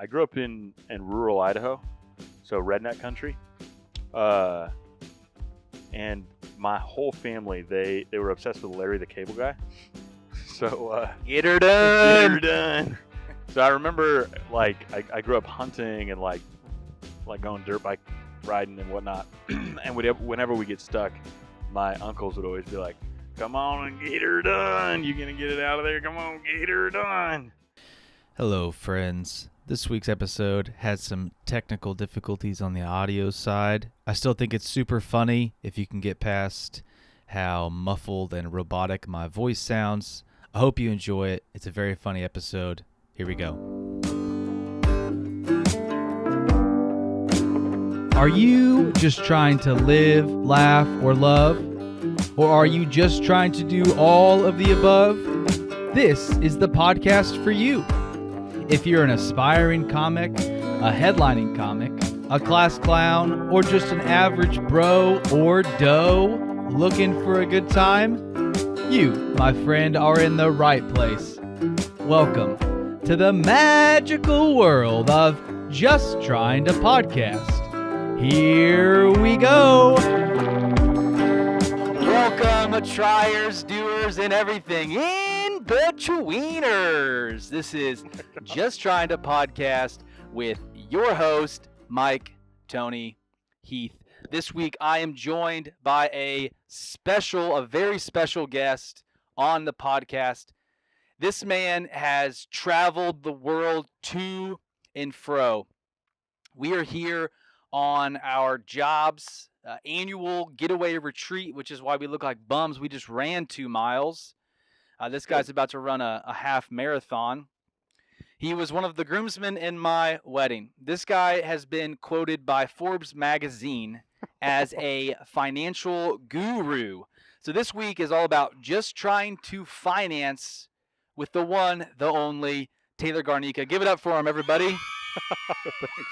I grew up in rural Idaho, so redneck country. And my whole family, they were obsessed with Larry the Cable Guy. So Get her done. Get her done. So I remember, like, I grew up hunting and like going dirt bike riding and whatnot. And whenever we get stuck, my uncles would always be like, "Come on and get her done. You gonna get it out of there? Come on, get her done." Hello, friends. This week's episode had some technical difficulties on the audio side. I still think it's super funny if you can get past how muffled and robotic my voice sounds. I hope you enjoy it. It's a very funny episode. Here we go. Are you just trying to live, laugh, or love? Or are you just trying to do all of the above? This is the podcast for you. If you're an aspiring comic, a headlining comic, a class clown, or just an average bro or doe looking for a good time, you, my friend, are in the right place. Welcome to the magical world of Just Trying to Podcast. Here we go. Welcome, triers, doers, and everything in betweeners. This is Just Trying to Podcast with your host, Mike, Tony, Heath. This week, I am joined by a very special guest on the podcast. This man has traveled the world to and fro. We are here on our job's annual getaway retreat, which is why we look like bums. We just ran 2 miles. This guy's about to run a half marathon. He was one of the groomsmen in my wedding. This guy has been quoted by Forbes magazine as a financial guru. So this week is all about just trying to finance with the one, the only, Taylor Garnica. Give it up for him, everybody.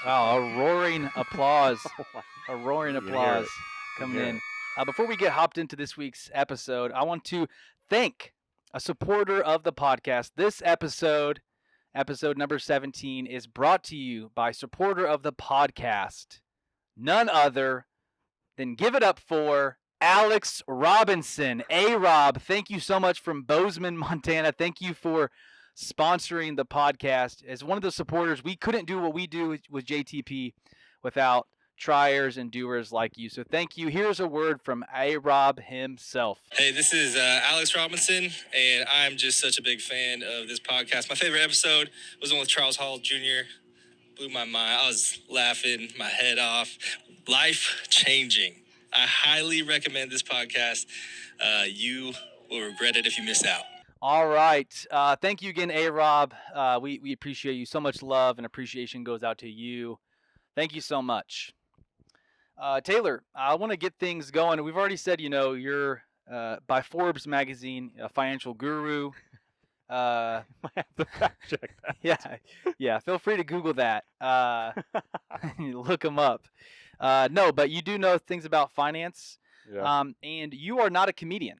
Wow, a roaring applause. A roaring applause coming in. Before we get hopped into this week's episode, I want to thank a supporter of the podcast. This episode number 17, is brought to you by supporter of the podcast, none other than give it up for Alex Robinson. A-Rob, thank you so much from Bozeman, Montana. Thank you for sponsoring the podcast. As one of the supporters, we couldn't do what we do with JTP without triers and doers like you. So thank you. Here's a word from A-Rob himself. Hey, this is Alex Robinson, and I'm just such a big fan of this podcast. My favorite episode was the one with Charles Hall Jr. Blew my mind. I was laughing my head off. Life-changing. I highly recommend this podcast. You will regret it if you miss out. All right. Thank you again, A-Rob. We appreciate you. So much love and appreciation goes out to you. Thank you so much. Taylor, I want to get things going. We've already said, you're by Forbes magazine, a financial guru. I have to fact check that. Yeah. Feel free to Google that. Look them up. No, but you do know things about finance. Yeah. And you are not a comedian.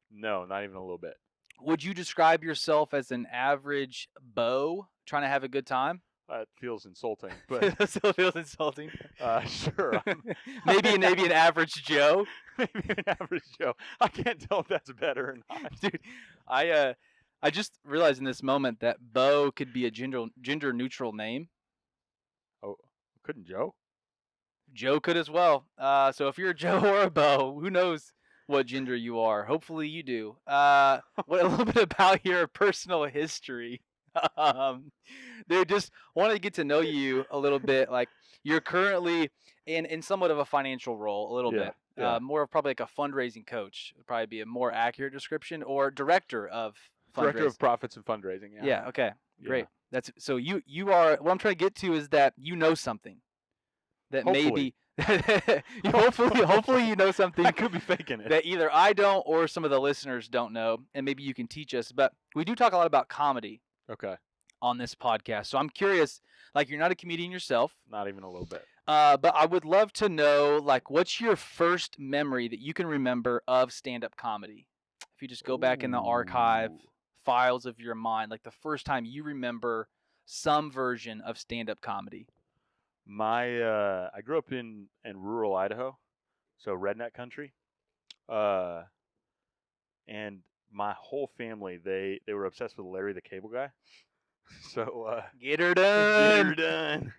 No, not even a little bit. Would you describe yourself as an average beau trying to have a good time? It feels insulting, but It still feels insulting. sure. maybe an average Joe. Maybe an average Joe. I can't tell if that's better or not. Dude, I just realized in this moment that beau could be a gender neutral name. Oh, couldn't Joe? Joe could as well. So if you're a Joe or a beau, who knows what gender you are? Hopefully you do. What a little bit about your personal history. They just want to get to know you a little bit. Like you're currently in somewhat of a financial role, a little bit. Yeah. More of probably like a fundraising coach would probably be a more accurate description, or director of fundraising. Director of profits and fundraising. Yeah. Okay. Great. That's so you are. What I'm trying to get to is that you know something that Hopefully. maybe hopefully you know something. I could be faking it. That either I don't or some of the listeners don't know, and maybe you can teach us. But we do talk a lot about comedy. Okay. On this podcast. So I'm curious, like you're not a comedian yourself. Not even a little bit. But I would love to know, like, what's your first memory that you can remember of stand-up comedy? If you just go back in the archive files of your mind, like the first time you remember some version of stand-up comedy? I grew up in rural Idaho, so redneck country. And my whole family, they were obsessed with Larry the Cable Guy. So Get her get done. her done.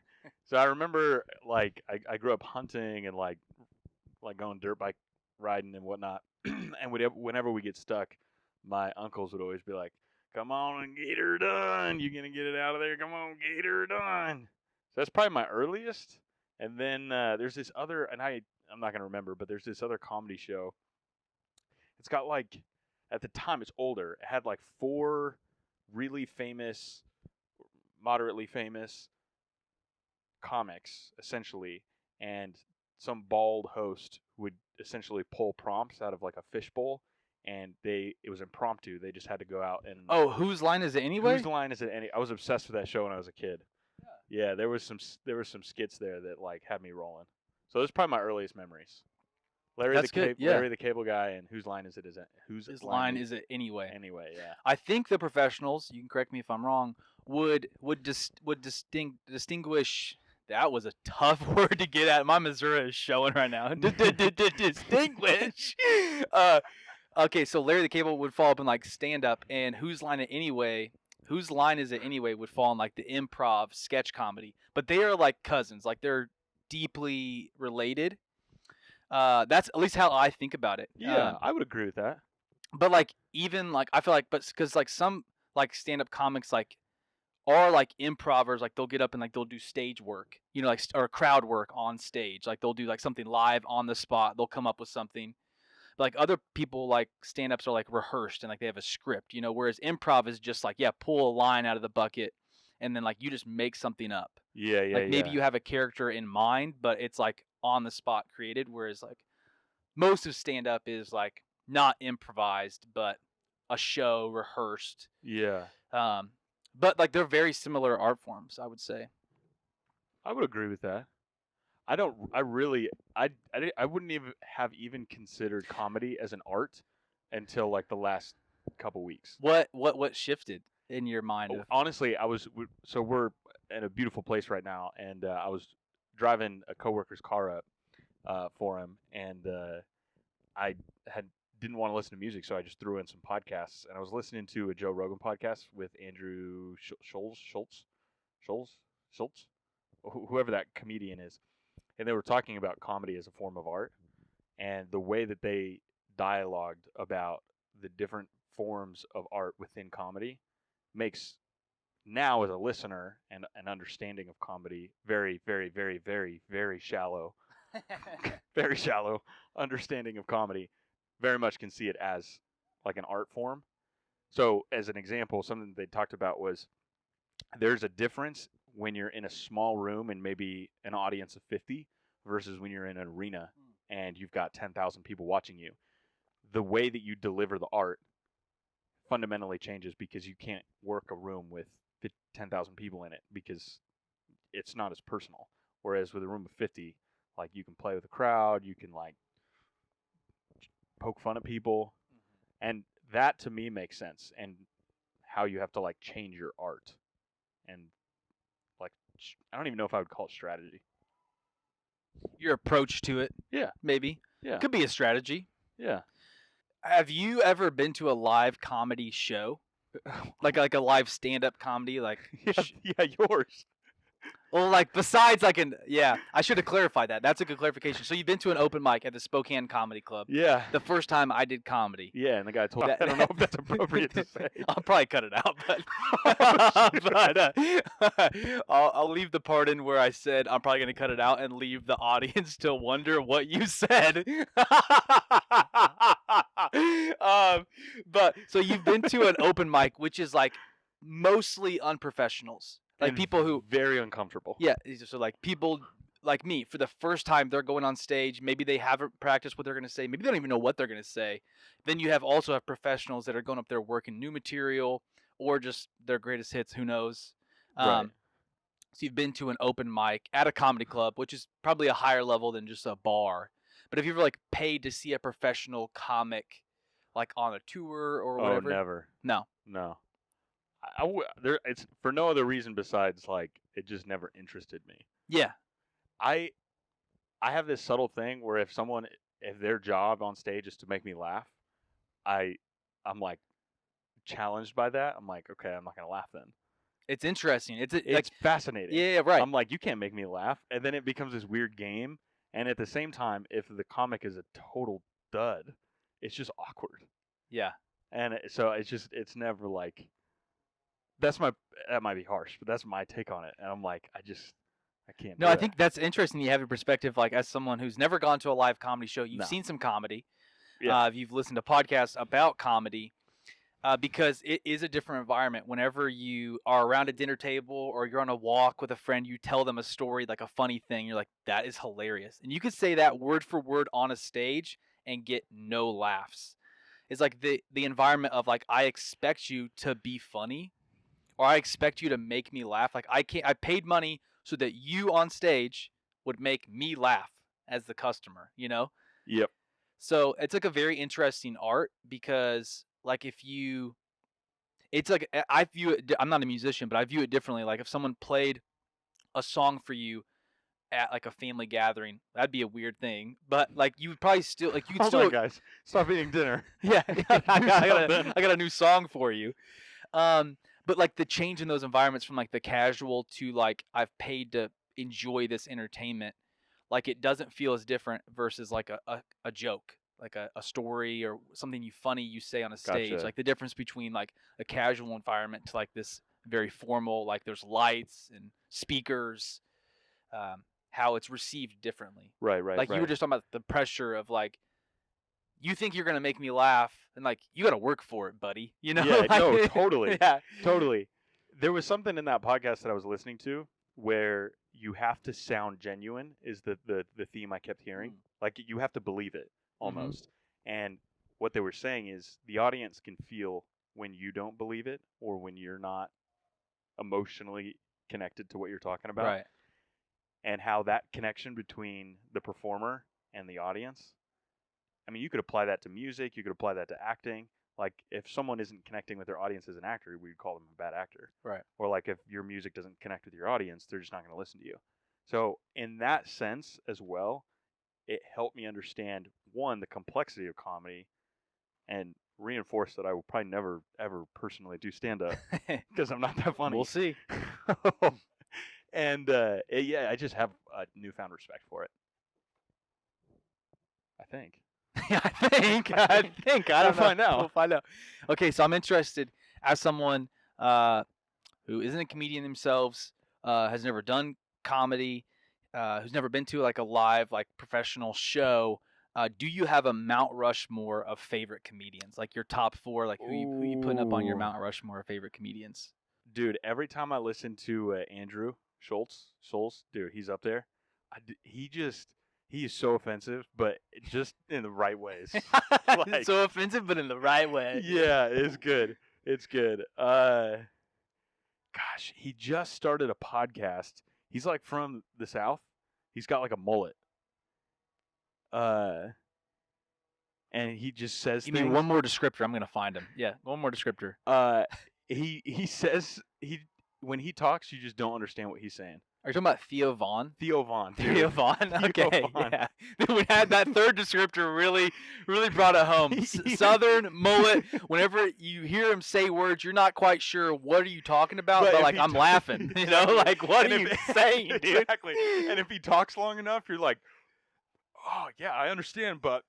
So I remember like I grew up hunting and like going dirt bike riding and whatnot. And whenever we get stuck, my uncles would always be like, "Come on and get her done. You're gonna get it out of there. Come on, get her done." So that's probably my earliest. And then there's this other, and I'm not gonna remember, but there's this other comedy show. It's got like, at the time it's older. It had like 4 really famous, moderately famous comics essentially, and some bald host would essentially pull prompts out of like a fishbowl, and it was impromptu. They just had to go out and Oh, whose line is it anyway? whose line is it? I was obsessed with that show when I was a kid. Yeah, there was some skits there that like had me rolling. So those are probably my earliest memories. That's good, yeah. Larry the Cable Guy, and whose line is it? His line is it anyway? Anyway, yeah. I think the professionals, you can correct me if I'm wrong, would distinguish. That was a tough word to get at. My Missouri is showing right now. Distinguish. Okay, so Larry the Cable would fall up in like stand up, and whose line is it anyway would fall in like the improv sketch comedy. But they are like cousins, like they're deeply related. That's at least how I think about it. Yeah, I would agree with that. But like even like I feel like, but because like some like stand up comics like are like improvers, like they'll get up and like they'll do stage work, like or crowd work on stage, like they'll do like something live on the spot. They'll come up with something. Like other people, like stand-ups are like rehearsed and like they have a script, whereas improv is just like, pull a line out of the bucket and then like you just make something up. Yeah. Like maybe you have a character in mind, but it's like on the spot created, whereas like most of stand-up is like not improvised, but a show rehearsed. Yeah. But like they're very similar art forms, I would say. I would agree with that. I wouldn't even have considered comedy as an art until like the last couple weeks. What shifted in your mind? Honestly, we're in a beautiful place right now, and I was driving a coworker's car up for him, and I didn't want to listen to music, so I just threw in some podcasts, and I was listening to a Joe Rogan podcast with Andrew Schulz, whoever that comedian is. And they were talking about comedy as a form of art, and the way that they dialogued about the different forms of art within comedy makes now, as a listener and an understanding of comedy, very, very, very, very, very shallow, very shallow understanding of comedy, very much can see it as like an art form. So as an example, something they talked about was there's a difference when you're in a small room and maybe an audience of 50 versus when you're in an arena and you've got 10,000 people watching you. The way that you deliver the art fundamentally changes because you can't work a room with 10,000 people in it because it's not as personal. Whereas with a room of 50, like you can play with the crowd, you can like poke fun at people, and that to me makes sense. And how you have to like change your art, and like I don't even know if I would call it strategy. Your approach to it, Yeah, maybe. Yeah, could be a strategy. Yeah. Have you ever been to a live comedy show, like a live stand-up comedy, like? Yeah, yours. Well, like besides like I should have clarified that. That's a good clarification. So you've been to an open mic at the Spokane Comedy Club. Yeah. The first time I did comedy. Yeah, and the guy told me, I don't know if that's appropriate to say. I'll probably cut it out, but I'll leave the part in where I said I'm probably going to cut it out and leave the audience to wonder what you said. But so you've been to an open mic, which is like mostly unprofessionals. Like and people who very uncomfortable. Yeah, so like people like me for the first time they're going on stage. Maybe they haven't practiced what they're going to say. Maybe they don't even know what they're going to say. Then you also have professionals that are going up there working new material or just their greatest hits. Who knows? Right. So you've been to an open mic at a comedy club, which is probably a higher level than just a bar. But have you ever like paid to see a professional comic like on a tour or whatever? Oh, never. No. it's for no other reason besides like it just never interested me. Yeah. I have this subtle thing where if their job on stage is to make me laugh, I'm like challenged by that. I'm like, okay, I'm not gonna laugh then. It's interesting. It's It's fascinating. yeah, right. I'm like, you can't make me laugh, and then it becomes this weird game. And at the same time, if the comic is a total dud, it's just awkward. Yeah. And so it's never like that might be harsh, but that's my take on it. And I'm like, I can't. No, do I that. think that's interesting. You have a perspective, like as someone who's never gone to a live comedy show, you've No. seen some comedy. Yeah. You've listened to podcasts about comedy, because it is a different environment. Whenever you are around a dinner table or you're on a walk with a friend, you tell them a story, like a funny thing. You're like, that is hilarious. And you could say that word for word on a stage and get no laughs. It's like the environment of like, I expect you to be funny, or I expect you to make me laugh. Like I paid money so that you on stage would make me laugh as the customer, you know? Yep. So it's like a very interesting art, because like it's like, I view it, I'm not a musician, but I view it differently. Like if someone played a song for you at like a family gathering, that'd be a weird thing. But like you would probably still, like you could Hold still, on, guys, stop eating dinner. yeah, I Do got something. a new song for you. But like the change in those environments from like the casual to like I've paid to enjoy this entertainment, like it doesn't feel as different versus like a joke, like a story or something funny you say on a stage. Gotcha. Like the difference between like a casual environment to like this very formal, like there's lights and speakers, how it's received differently. Right. Like you were just talking about the pressure of like, you think you're gonna make me laugh, and like you got to work for it, buddy. You know? Yeah, Like, no, totally. Yeah. Totally. There was something in that podcast that I was listening to where you have to sound genuine is the theme I kept hearing. Like you have to believe it almost. And what they were saying is the audience can feel when you don't believe it or when you're not emotionally connected to what you're talking about. Right. And how that connection between the performer and the audience, I mean, you could apply that to music, you could apply that to acting. Like if someone isn't connecting with their audience as an actor, we'd call them a bad actor. Right. Or like if your music doesn't connect with your audience, they're just not going to listen to you. So in that sense as well, it helped me understand, one, the complexity of comedy, and reinforce that I will probably never ever personally do stand up because I'm not that funny. We'll see. And yeah, I just have a newfound respect for it. I think. I think. I don't We'll know. find out. We'll find out. Okay, so I'm interested, as someone who isn't a comedian themselves, has never done comedy, who's never been to like a live like professional show. Do you have a Mount Rushmore of favorite comedians? Like your top 4, like who you putting up on your Ooh. Mount Rushmore of favorite comedians? Dude, every time I listen to Andrew Schulz, dude, he's up there. He is so offensive, but just in the right ways. Like, So offensive, but in the right way. yeah, it's good. It's good. Gosh, he just started a podcast. He's like from the South. He's got like a mullet. And he just says Give things. me one more descriptor. I'm gonna find him. Yeah, one more descriptor. He says when he talks, you just don't understand what he's saying. Are you talking about Theo Vons? Theo Vons. Theo Vons. Okay. Theo Vons. Yeah. We had that third descriptor really brought it home. Southern mullet. Whenever you hear him say words, you're not quite sure what are you talking about, but if like he I'm ta- laughing. You know, Exactly. like what And are you if- saying, dude? Exactly. And if he talks long enough, you're like, oh yeah, I understand, but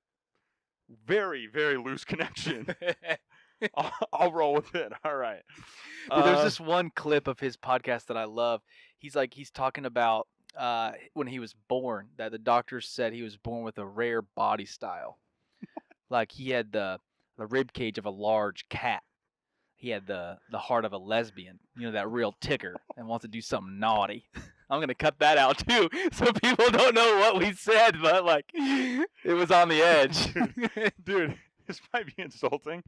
very, very loose connection. I'll roll with it. All right. Well, there's this one clip of his podcast that I love. He's talking about when he was born, that the doctors said he was born with a rare body style. Like he had the rib cage of a large cat. He had the heart of a lesbian, you know, that real ticker, and wants to do something naughty. I'm going to cut that out too, so people don't know what we said, but like it was on the edge. Dude, this might be insulting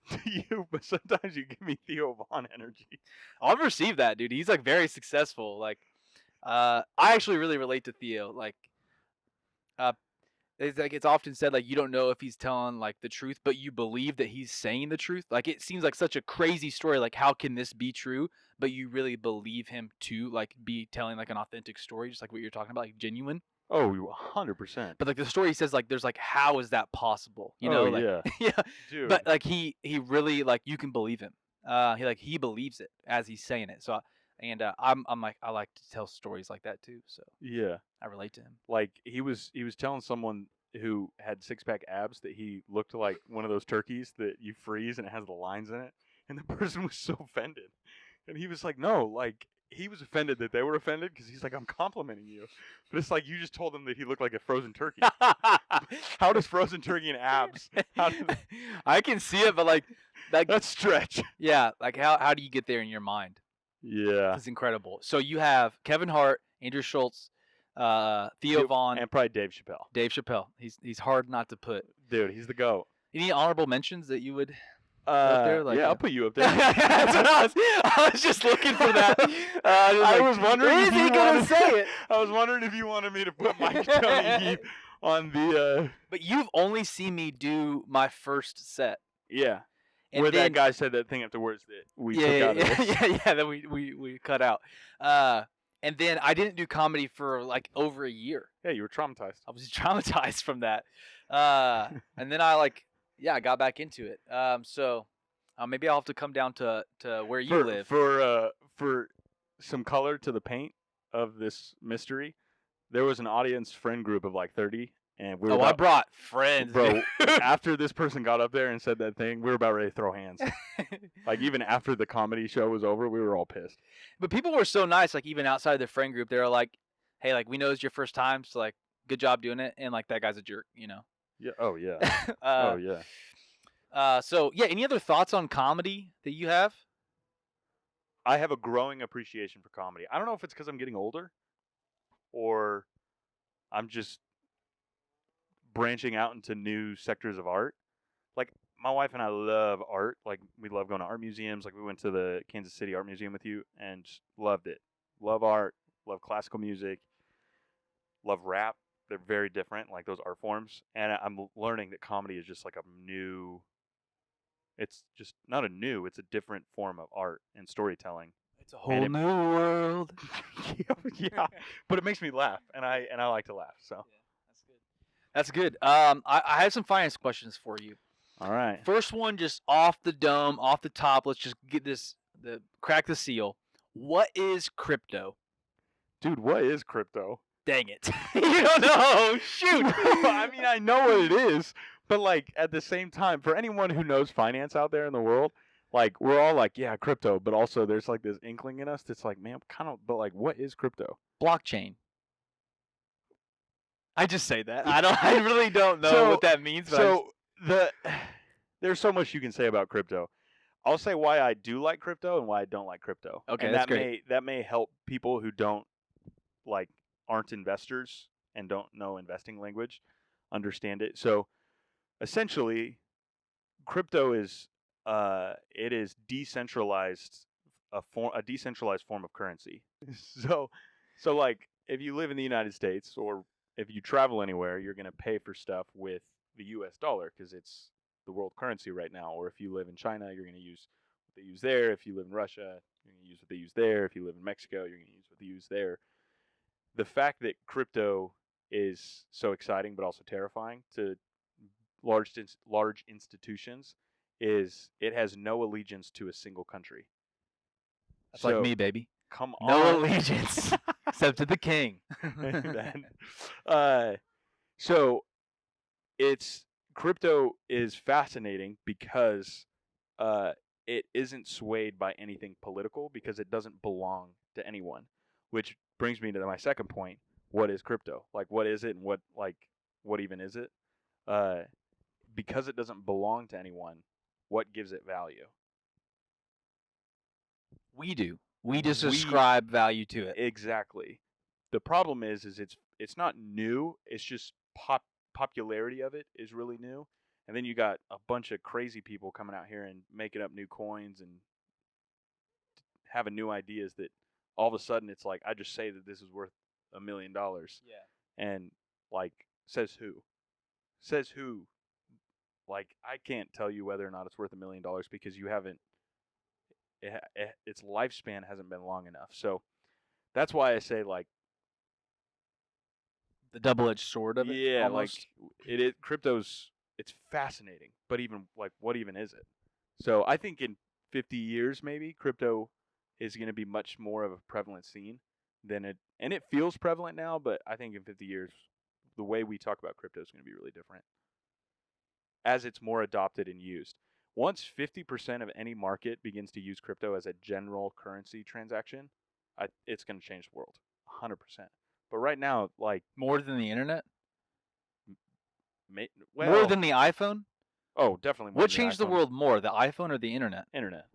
to you, but sometimes you give me Theo Vaughn energy. I've received that, dude. He's like very successful. Like, I actually really relate to Theo. Like, it's like it's often said like you don't know if he's telling like the truth, but you believe that he's saying the truth. Like it seems like such a crazy story. Like how can this be true? But you really believe him to like be telling like an authentic story, just like what you're talking about, like genuine. Oh, 100%. But like the story says, like there's like how is that possible? You know, Oh, like yeah. yeah. Dude. But like he really like you can believe him. He believes it as he's saying it. So I'm like I like to tell stories like that too. So Yeah. I relate to him. Like he was telling someone who had 6-pack abs that he looked like one of those turkeys that you freeze and it has the lines in it, and the person was so offended, and he was like, no, like he was offended that they were offended because he's like, I'm complimenting you, but it's like you just told him that he looked like a frozen turkey. How does frozen turkey and abs? I can see it, but like that's stretch. Yeah, like how do you get there in your mind? Yeah, it's incredible. So you have Kevin Hart, Andrew Schulz, Theo Vons, and probably Dave Chappelle. Dave Chappelle. He's hard not to put. Dude, he's the GOAT. Any honorable mentions that you would up there? Like, yeah, I'll put you up there. That's what I was just looking for that. I was wondering Is if he you gonna wanted, say it? I was wondering if you wanted me to put Mike Tony Heath on the. But you've only seen me do my first set. Yeah. And where then, that guy said that thing afterwards that we took yeah, out of this. yeah, that we cut out. And then I didn't do comedy for like over a year. Yeah, you were traumatized. I was traumatized from that. And then I got back into it. So maybe I'll have to come down to where you live. For some color to the paint of this mystery, there was an audience friend group of like 30. And we were I brought friends, bro. After this person got up there and said that thing, we were about ready to throw hands. Like even after the comedy show was over, we were all pissed. But people were so nice. Like even outside the friend group, they were like, "Hey, like we know it's your first time, so like good job doing it." And like that guy's a jerk, you know. Yeah. Oh yeah. Oh yeah. So yeah, any other thoughts on comedy that you have? I have a growing appreciation for comedy. I don't know if it's because I'm getting older, or I'm just branching out into new sectors of art. Like my wife and I love art. Like we love going to art museums. Like we went to the Kansas City Art Museum with you and just loved it. Love art, love classical music, love rap. They're very different, like those art forms. And I'm learning that comedy is just like a new, it's just not it's a different form of art and storytelling. It's a whole new world. Yeah. But it makes me laugh, and I like to laugh. So. Yeah. That's good. I have some finance questions for you. All right. First one, just off the dome, off the top. Let's just get crack the seal. What is crypto? Dude, what is crypto? Dang it. You don't know. Shoot. I mean, I know what it is, but like at the same time, for anyone who knows finance out there in the world, like we're all like, yeah, crypto, but also there's like this inkling in us that's like, man, but like, what is crypto? Blockchain. I just say that. I really don't know what that means. But there's so much you can say about crypto. I'll say why I do like crypto and why I don't like crypto. Okay, and that's great. That may help people who aren't investors and don't know investing language understand it. So essentially, crypto is it is decentralized, a decentralized form of currency. So like if you live in the United States or if you travel anywhere, you're going to pay for stuff with the U.S. dollar because it's the world currency right now. Or if you live in China, you're going to use what they use there. If you live in Russia, you're going to use what they use there. If you live in Mexico, you're going to use what they use there. The fact that crypto is so exciting but also terrifying to large institutions is it has no allegiance to a single country. That's like me, baby. Come on. No allegiance except to the king. So crypto is fascinating because it isn't swayed by anything political because it doesn't belong to anyone, which brings me to my second point. What is crypto? Like, what is it and what even is it? Because it doesn't belong to anyone, what gives it value? We do. We just ascribe value to it. Exactly. The problem is it's not new. It's just popularity of it is really new. And then you got a bunch of crazy people coming out here and making up new coins and having new ideas that all of a sudden it's like, I just say that this is worth $1 million. Yeah. And like, says who? Says who? Like, I can't tell you whether or not it's worth $1 million because you haven't. Its lifespan hasn't been long enough. So that's why I say, like, The double-edged sword of it. yeah, Almost. like crypto's. It's fascinating, but even like, what even is it? So I think in 50 years, maybe crypto is going to be much more of a prevalent scene than it, and it feels prevalent now. But I think in 50 years, the way we talk about crypto is going to be really different as it's more adopted and used. Once 50% of any market begins to use crypto as a general currency transaction, it's going to change the world, 100%. But right now, like, More than the internet? well, More than the iPhone? oh, definitely more What than changed the iPhone. world more, the iPhone or the internet? Internet.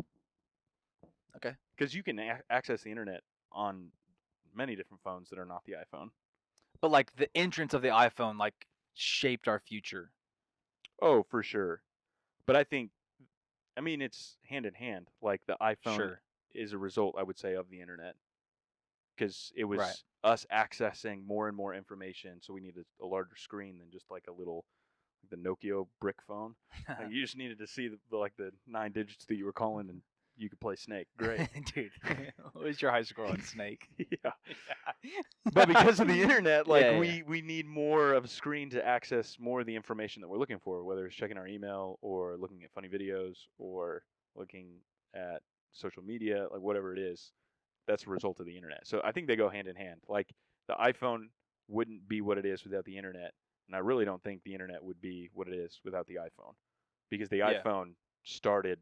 Okay. Because you can access the internet on many different phones that are not the iPhone. But like the entrance of the iPhone like shaped our future. Oh, for sure. But I think, I mean, it's hand in hand. Like, the iPhone Sure. is a result, I would say, of the internet. Because it was Right. us accessing more and more information, so we needed a larger screen than just like a little, the Nokia brick phone. Like, you just needed to see the 9 digits that you were calling, and you could play Snake. Great. Dude, what was your high score on Snake? Yeah. But because of the internet, like, Yeah. we need more of a screen to access more of the information that we're looking for, whether it's checking our email or looking at funny videos or looking at social media, like whatever it is. That's a result of the internet. So I think they go hand in hand. Like, the iPhone wouldn't be what it is without the internet, and I really don't think the internet would be what it is without the iPhone, because the Yeah. iPhone started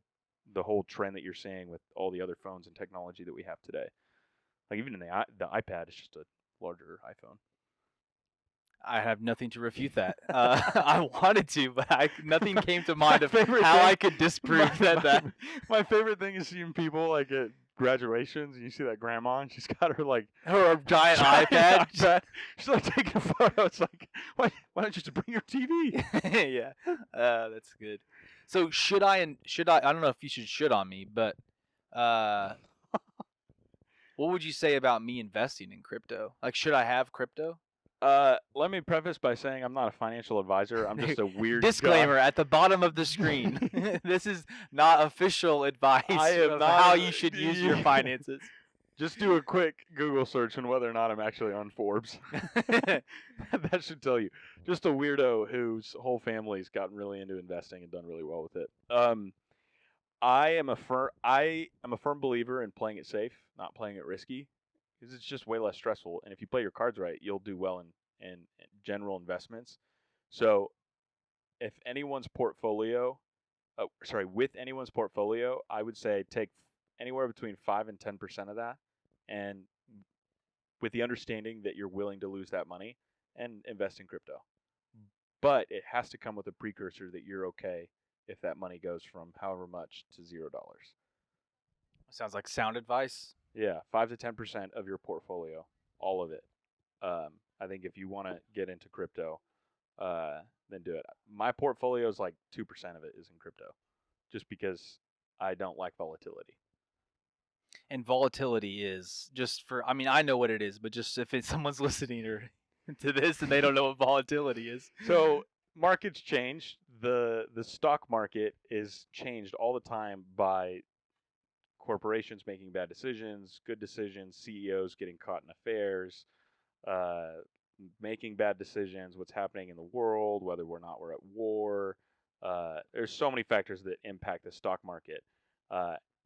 the whole trend that you're seeing with all the other phones and technology that we have today. Like, even in the iPad is just a larger iPhone. I have nothing to refute that. I wanted to, but nothing came to mind of favorite how thing- I could disprove that. My favorite thing is seeing people like at graduations, and you see that grandma, and she's got her like Her giant giant iPad. iPad. She's like taking a photo. It's like, why don't you just bring your TV? Yeah, that's good. So should I? I don't know if you should on me, but what would you say about me investing in crypto? Like, should I have crypto? Let me preface by saying I'm not a financial advisor. I'm just a weird Disclaimer guy. at the bottom of the screen. This is not official advice I am of not how a- you should use your finances. Just do a quick Google search on whether or not I'm actually on Forbes. That should tell you. Just a weirdo whose whole family's gotten really into investing and done really well with it. I am a firm believer in playing it safe, not playing it risky, because it's just way less stressful. And if you play your cards right, you'll do well in general investments. So, if anyone's portfolio, with anyone's portfolio, I would say take anywhere between 5 and 10% of that, and with the understanding that you're willing to lose that money, and invest in crypto. But it has to come with a precursor that you're okay if that money goes from however much to $0. Sounds like sound advice. Yeah, 5 to 10% of your portfolio, all of it. I think if you want to get into crypto, then do it. My portfolio is like 2% of it is in crypto, just because I don't like volatility. And volatility is just for, I mean, I know what it is, but just if someone's listening or to this and they don't know what volatility is. So markets change. The stock market is changed all the time by corporations making bad decisions, good decisions, CEOs getting caught in affairs, making bad decisions, what's happening in the world, whether we're at war. There's so many factors that impact the stock market.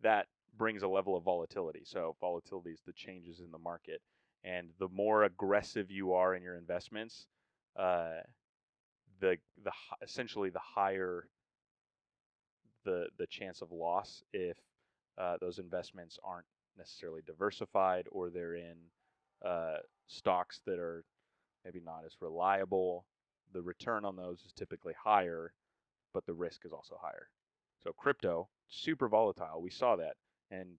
That brings a level of volatility. So volatility is the changes in the market. And the more aggressive you are in your investments, essentially the higher the chance of loss if those investments aren't necessarily diversified, or they're in stocks that are maybe not as reliable. The return on those is typically higher, but the risk is also higher. So crypto, super volatile. We saw that. And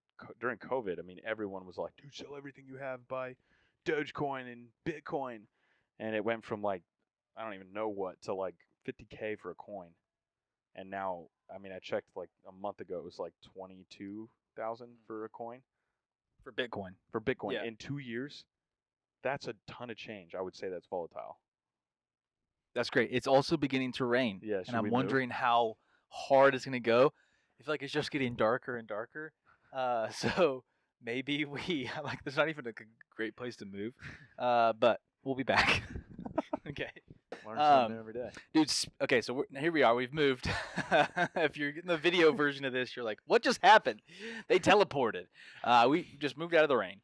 during COVID, I mean, everyone was like, dude, sell everything you have, buy Dogecoin and Bitcoin. And it went from like, I don't even know what, to like 50K for a coin. And now, I mean, I checked like a month ago, it was like 22,000 for a coin. For Bitcoin. For Bitcoin. Yeah. In 2 years, that's a ton of change. I would say that's volatile. That's great. It's also beginning to rain. Yeah, should and I'm we move? wondering how hard it's going to go. I feel like it's just getting darker and darker. So maybe we like. There's not even a great place to move. But we'll be back. Okay. Learn something every day. Dude, okay, so here we are. We've moved. If you're getting the video version of this, you're like, what just happened? They teleported. We just moved out of the rain.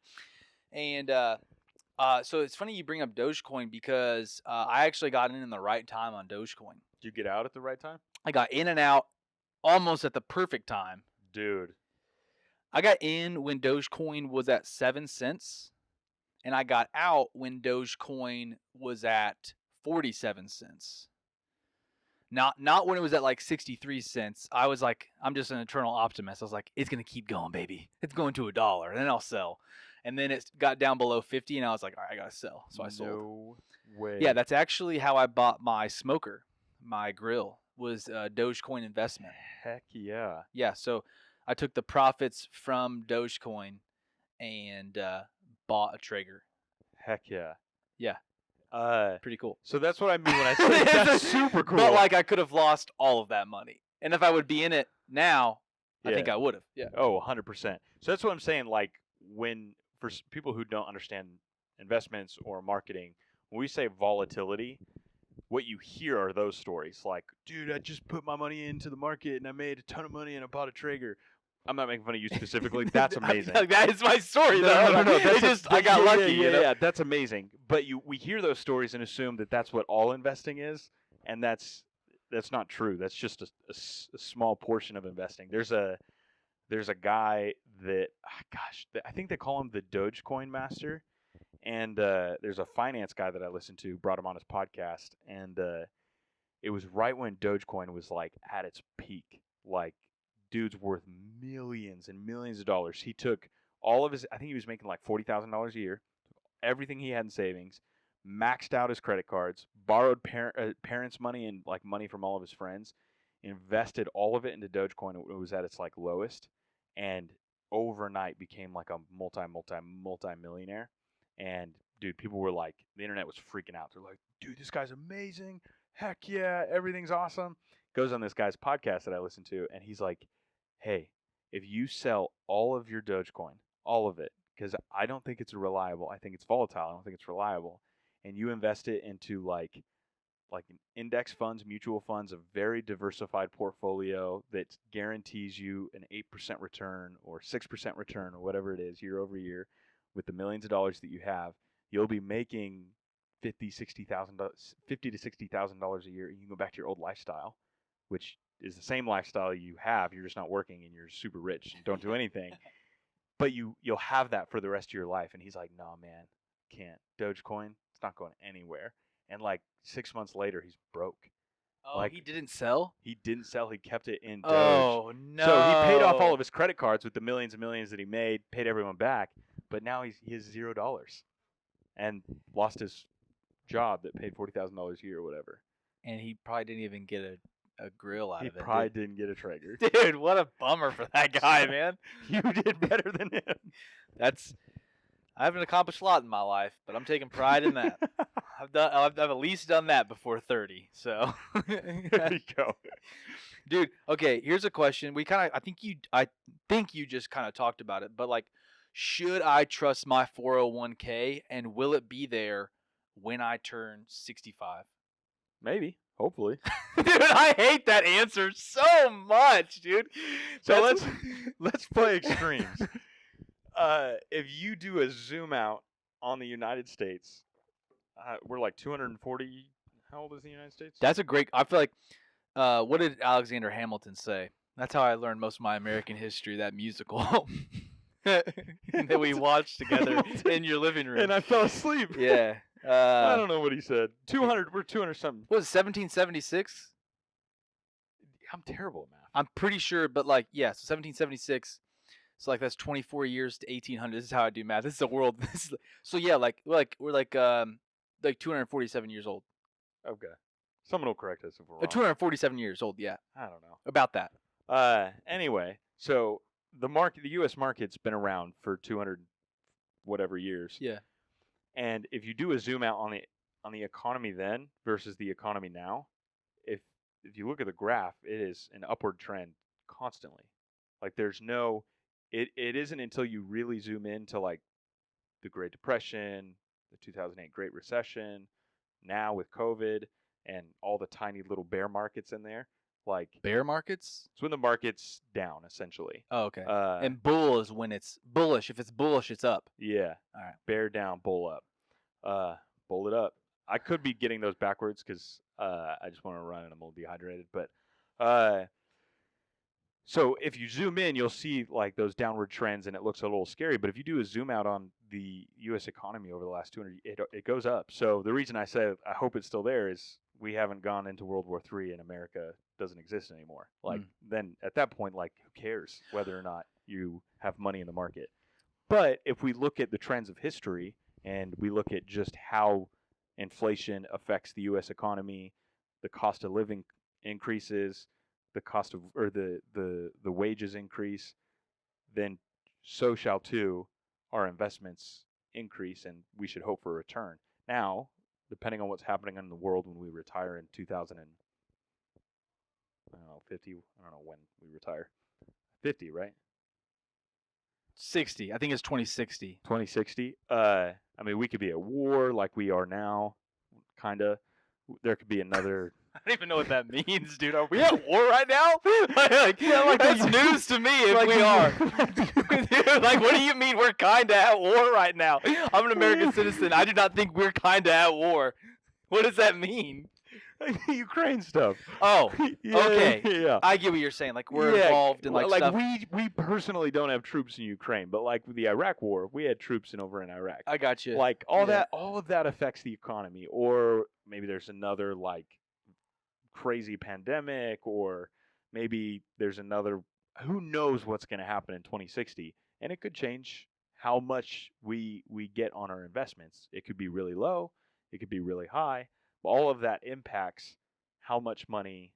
And so it's funny you bring up Dogecoin because I actually got in the right time on Dogecoin. Did you get out at the right time? I got in and out almost at the perfect time. Dude. I got in when Dogecoin was at 7 cents. And I got out when Dogecoin was at 47 cents. Not when it was at like 63 cents. I was like, I'm just an eternal optimist. I was like, it's going to keep going, baby. It's going to $1, and then I'll sell. And then it got down below 50, and I was like, all right, I got to sell. So I sold. No way. Yeah, that's actually how I bought my smoker, my grill, was a Dogecoin investment. Heck yeah. Yeah, so I took the profits from Dogecoin and bought a Traeger. Heck yeah. Yeah. Pretty cool. So that's what I mean when I say that's super cool. But like I could have lost all of that money. And if I would be in it now, I think I would have. Yeah. Oh, 100%. So that's what I'm saying. Like for people who don't understand investments or marketing, when we say volatility, what you hear are those stories. Like, dude, I just put my money into the market and I made a ton of money and I bought a Traeger. I'm not making fun of you specifically. That's amazing. That is my story, though. No. I got lucky. Yeah, that's amazing. But we hear those stories and assume that that's what all investing is, and that's not true. That's just a small portion of investing. There's a guy that, I think they call him the Dogecoin master, and there's a finance guy that I listened to, brought him on his podcast, and it was right when Dogecoin was like at its peak, like. Dude's worth millions and millions of dollars. He took all of his, I think he was making like $40,000 a year, everything he had in savings, maxed out his credit cards, borrowed parents' money and like money from all of his friends, invested all of it into Dogecoin. It was at its like lowest, and overnight became like a multi-millionaire. And dude, people were like, the internet was freaking out. They're like, dude, this guy's amazing. Heck yeah, everything's awesome. Goes on this guy's podcast that I listen to, and he's like, hey, if you sell all of your Dogecoin, all of it, because I don't think it's reliable. I think it's volatile. I don't think it's reliable. And you invest it into like index funds, mutual funds, a very diversified portfolio that guarantees you an 8% return or 6% return or whatever it is year over year with the millions of dollars that you have, you'll be making $50,000 to $60,000 a year. You can go back to your old lifestyle, which is the same lifestyle you have. You're just not working and you're super rich and don't do anything. But you'll have that for the rest of your life. And he's like, no, man, can't. Dogecoin, it's not going anywhere. And like 6 months later, he's broke. Oh, he didn't sell? He didn't sell. He kept it in Doge. Oh, no. So he paid off all of his credit cards with the millions and millions that he made, paid everyone back. But now he has $0 and lost his job that paid $40,000 a year or whatever. And he probably didn't even get a grill out of it. He probably didn't get a Traeger. Dude, what a bummer for that guy, man. You did better than him. I haven't accomplished a lot in my life, but I'm taking pride in that. I've at least done that before 30. So there you go. Dude, okay, here's a question. I think you just kind of talked about it, but like, should I trust my 401k and will it be there when I turn 65? Maybe. Hopefully. Dude, I hate that answer so much, dude. So let's play extremes. If you do a zoom out on the United States, we're like 240. How old is the United States? That's a great. I feel like. What did Alexander Hamilton say? That's how I learned most of my American history. That musical that we watched together in your living room. And I fell asleep. Yeah. I don't know what he said. 200. We're 200 something. What was it, 1776? I'm terrible at math. I'm pretty sure, but like, yeah, so 1776. So like that's 24 years to 1800. This is how I do math. This is a world. So yeah, we're like 247 years old. Okay. Someone will correct us if we're wrong. 247 years old. Yeah. I don't know about that. Anyway, so the U.S. market's been around for 200 whatever years. Yeah. And if you do a zoom out on the economy then versus the economy now, if you look at the graph, it is an upward trend constantly. Like there's no, it isn't until you really zoom into like the Great Depression, the 2008 Great Recession, now with COVID and all the tiny little bear markets in there. Like Bear markets? it's when the market's down essentially. Oh, okay. Uh, And bull is when it's bullish. If it's bullish, it's up. yeah. All right. Bear down, bull up. Bull it up. I could be getting those backwards because I just want to run and I'm a little dehydrated. But so if you zoom in, you'll see like those downward trends, and it looks a little scary. But if you do a zoom out on the U.S. economy over the last 200, it goes up. So the reason I say I hope it's still there is we haven't gone into World War III and America doesn't exist anymore. Like then at that point, like who cares whether or not you have money in the market? But if we look at the trends of history and we look at just how inflation affects the U.S. economy, the cost of living increases, the cost of or the wages increase, then so shall too our investments increase, and we should hope for a return. Now, depending on what's happening in the world when we retire in 2000 and I don't know 50. I don't know when we retire. 50, right? 60. I think it's 2060. 2060. I mean, we could be at war like we are now, kind of. There could be another. I don't even know what that means, dude. Are we at war right now? That's news to me if we are. Dude, like, what do you mean we're kind of at war right now? I'm an American citizen. I do not think we're kind of at war. What does that mean? Ukraine stuff. Oh, Yeah, okay. Yeah. I get what you're saying. Like, we're involved in, like stuff. we personally don't have troops in Ukraine, but like with the Iraq war, we had troops over in Iraq. I got you. Like all of that affects the economy, or maybe there's another like crazy pandemic, or maybe there's another. Who knows what's going to happen in 2060, and it could change how much we get on our investments. It could be really low, it could be really high. All of that impacts how much money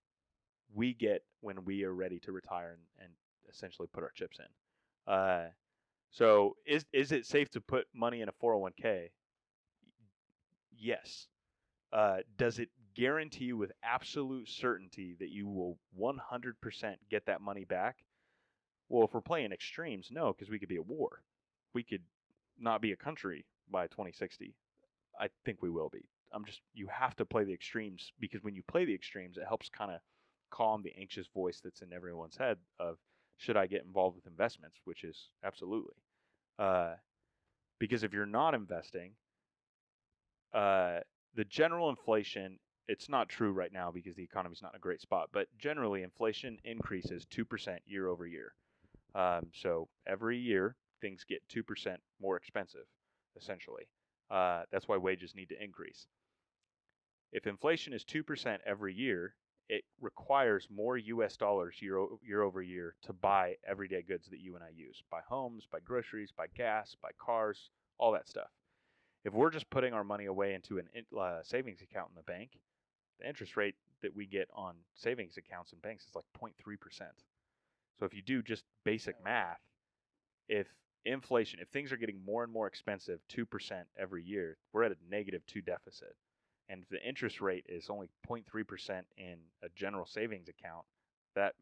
we get when we are ready to retire and essentially put our chips in. So is it safe to put money in a 401k? Yes. Does it guarantee you with absolute certainty that you will 100% get that money back? Well, if we're playing extremes, no, because we could be at war. We could not be a country by 2060. I think we will be. You have to play the extremes, because when you play the extremes, it helps kind of calm the anxious voice that's in everyone's head of, should I get involved with investments, which is absolutely. Because if you're not investing, the general inflation, it's not true right now because the economy's not in a great spot, but generally inflation increases 2% year over year. So every year, things get 2% more expensive, essentially. That's why wages need to increase. If inflation is 2% every year, it requires more U.S. dollars year over year to buy everyday goods that you and I use. Buy homes, buy groceries, buy gas, buy cars, all that stuff. If we're just putting our money away into a savings account in the bank, the interest rate that we get on savings accounts in banks is like 0.3%. So if you do just basic math, if things are getting more and more expensive, 2% every year, we're at a -2 deficit. And if the interest rate is only 0.3% in a general savings account, that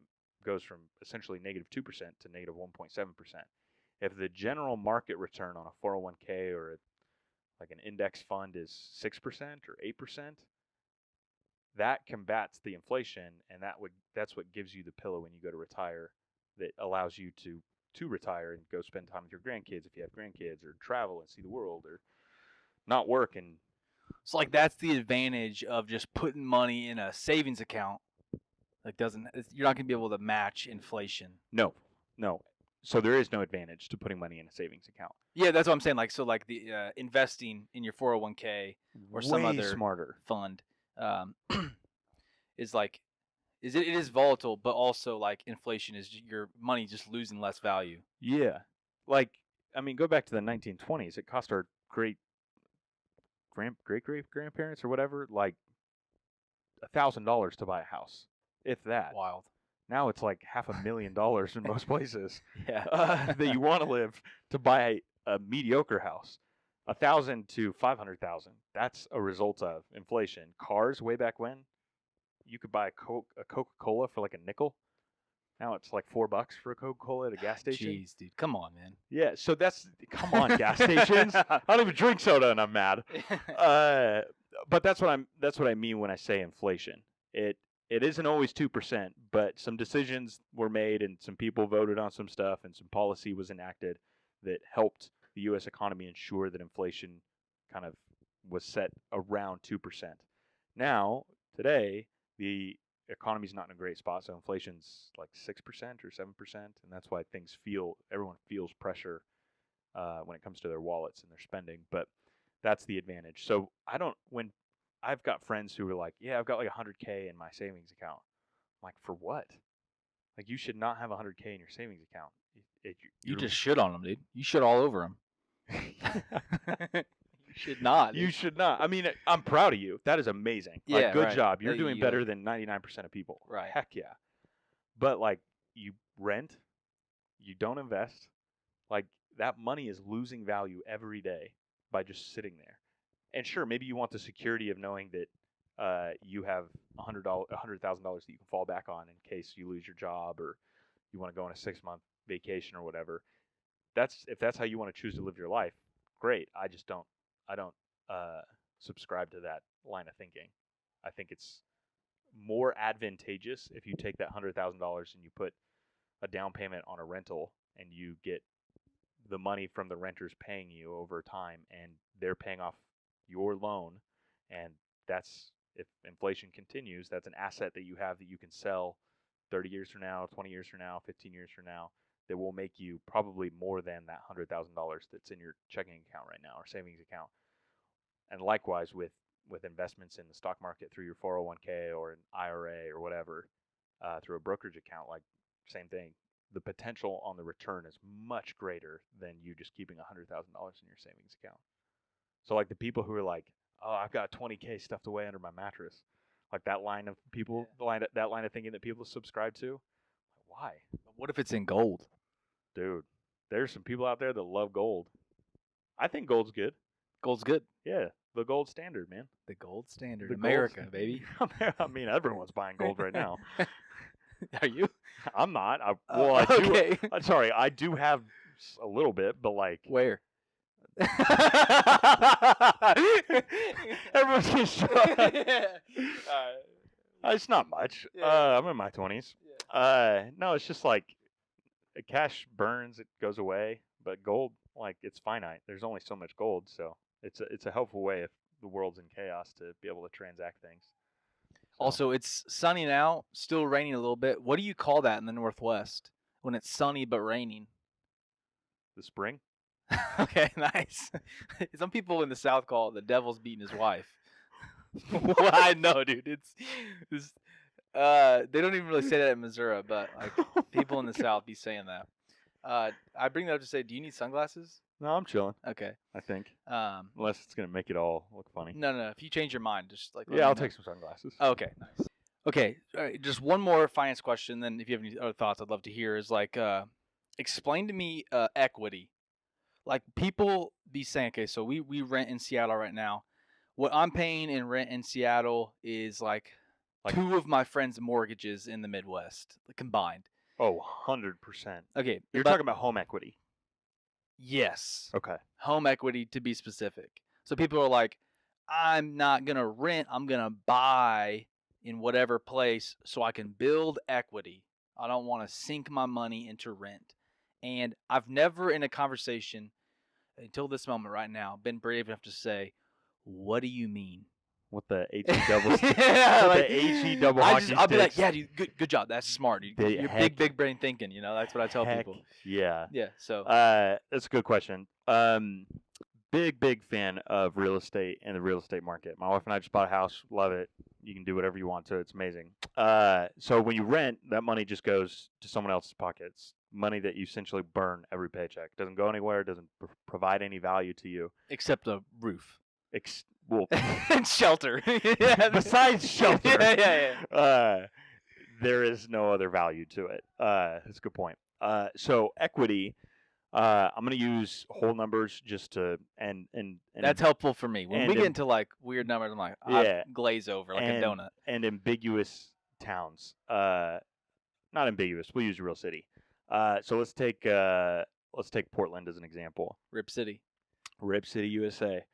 goes from essentially -2% to -1.7%. If the general market return on a 401k or like an index fund is 6% or 8%, that combats the inflation, and that's what gives you the pillow when you go to retire, that allows you to retire and go spend time with your grandkids if you have grandkids, or travel and see the world, or not work. And so like that's the advantage of just putting money in a savings account. Like you're not going to be able to match inflation. No. So there is no advantage to putting money in a savings account. Yeah, that's what I'm saying. Like, so like the investing in your 401k or some other smarter fund is like, it is volatile, but also like inflation is your money just losing less value. Yeah. Like, I mean, go back to the 1920s. It cost our great grandparents or whatever like $1,000 to buy a house, if that. Wild. Now it's like $500,000 in most places. Yeah. That you want to live to buy a mediocre house. 1,000 to 500,000. That's a result of inflation. Cars way back when, you could buy a Coca-Cola for like a nickel. Now it's like $4 for a Coca-Cola at a gas station. Jeez, dude, come on, man. Yeah, so come on, gas stations. I don't even drink soda and I'm mad. But that's what I mean when I say inflation. It isn't always 2%, but some decisions were made and some people voted on some stuff and some policy was enacted that helped the U.S. economy ensure that inflation kind of was set around 2%. Now, today, the economy's not in a great spot, so inflation's like 6% or 7%, and that's why everyone feels pressure when it comes to their wallets and their spending. But that's the advantage. So when I've got friends who are like, yeah, I've got like $100K in my savings account. I'm like, for what? Like, you should not have $100K in your savings account. You just shit on them, dude. You shit all over them. You should not. You should not. I mean, I'm proud of you. That is amazing. Yeah, like, good right. job. You're doing better than 99% of people. Right. Heck yeah. But like, you rent, you don't invest. Like, that money is losing value every day by just sitting there. And sure, maybe you want the security of knowing that you have $100,000 that you can fall back on in case you lose your job or you want to go on a 6-month vacation or whatever. If that's how you want to choose to live your life, great. I don't subscribe to that line of thinking. I think it's more advantageous if you take that $100,000 and you put a down payment on a rental and you get the money from the renters paying you over time and they're paying off your loan, and that's, if inflation continues, that's an asset that you have that you can sell 30 years from now, 20 years from now, 15 years from now, that will make you probably more than that $100,000 that's in your checking account right now or savings account. And likewise with investments in the stock market through your 401k or an IRA or whatever, through a brokerage account, like, same thing. The potential on the return is much greater than you just keeping $100,000 in your savings account. So like the people who are like, oh, I've got 20K stuffed away under my mattress, like that line of people, that line of thinking that people subscribe to. Why? What if it's in gold? Dude, there's some people out there that love gold. I think gold's good. Gold's good. Yeah, the gold standard, man. The gold standard. The America, baby. I mean, everyone's buying gold right now. Are you? I'm not. I do. Okay. I'm sorry, I do have a little bit, but like. Where? Everyone's getting shot. It's not much. Yeah. I'm in my 20s. No, it's just like cash burns, it goes away, but gold, like, it's finite. There's only so much gold, so it's a helpful way if the world's in chaos to be able to transact things. So. Also, it's sunny now, still raining a little bit. What do you call that in the Northwest when it's sunny but raining? The spring? Okay, nice. Some people in the South call it the devil's beating his wife. Well, I know, dude. It's they don't even really say that in Missouri, but like people in the South be saying that. I bring that up to say, do you need sunglasses? No, I'm chilling. Okay. I think. Unless it's gonna make it all look funny. No. If you change your mind, just like I'll take some sunglasses. Okay, nice. Okay, all right, just one more finance question. Then, if you have any other thoughts, I'd love to hear. Is like, explain to me equity. Like, people be saying, okay, so we rent in Seattle right now. What I'm paying in rent in Seattle is like 2 of my friends' mortgages in the Midwest combined. Oh, 100%. Okay, You're talking about home equity. Yes. Okay. Home equity, to be specific. So people are like, I'm not gonna rent. I'm gonna buy in whatever place so I can build equity. I don't want to sink my money into rent. And I've never in a conversation until this moment right now been brave enough to say, what do you mean? With the HE double yeah, like, the HE double hockey I'll be like, sticks. yeah, dude, good job. That's smart, dude. You're big brain thinking, you know, that's what I tell people. Yeah. Yeah, so that's a good question. Big fan of real estate and the real estate market. My wife and I just bought a house, love it. You can do whatever you want to it. It's amazing. So when you rent, that money just goes to someone else's pockets. Money that you essentially burn every paycheck. Doesn't go anywhere, doesn't provide any value to you. Except a roof. Well, and shelter. Yeah. Besides shelter. Yeah. There is no other value to it. That's a good point. So equity, I'm gonna use whole numbers just to and That's helpful for me. When we and get am- into like weird numbers, I'm like, yeah, I glaze over like a and donut. and ambiguous towns. Not ambiguous. We'll use real city. So let's take Portland as an example. Rip City. Rip City, USA.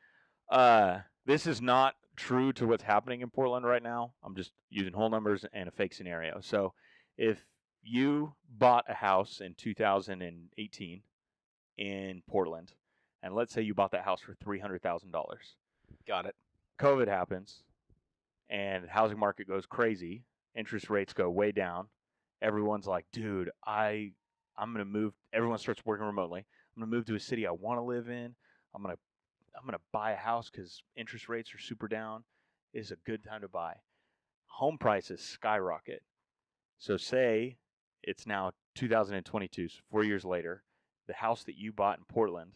This is not true to what's happening in Portland right now. I'm just using whole numbers and a fake scenario. So if you bought a house in 2018 in Portland, and let's say you bought that house for $300,000. Got it. COVID happens, and the housing market goes crazy. Interest rates go way down. Everyone's like, dude, I'm gonna move. Everyone starts working remotely. I'm gonna move to a city I want to live in. I'm gonna buy a house because interest rates are super down. It's a good time to buy. Home prices skyrocket. So say it's now 2022, so 4 years later, the house that you bought in Portland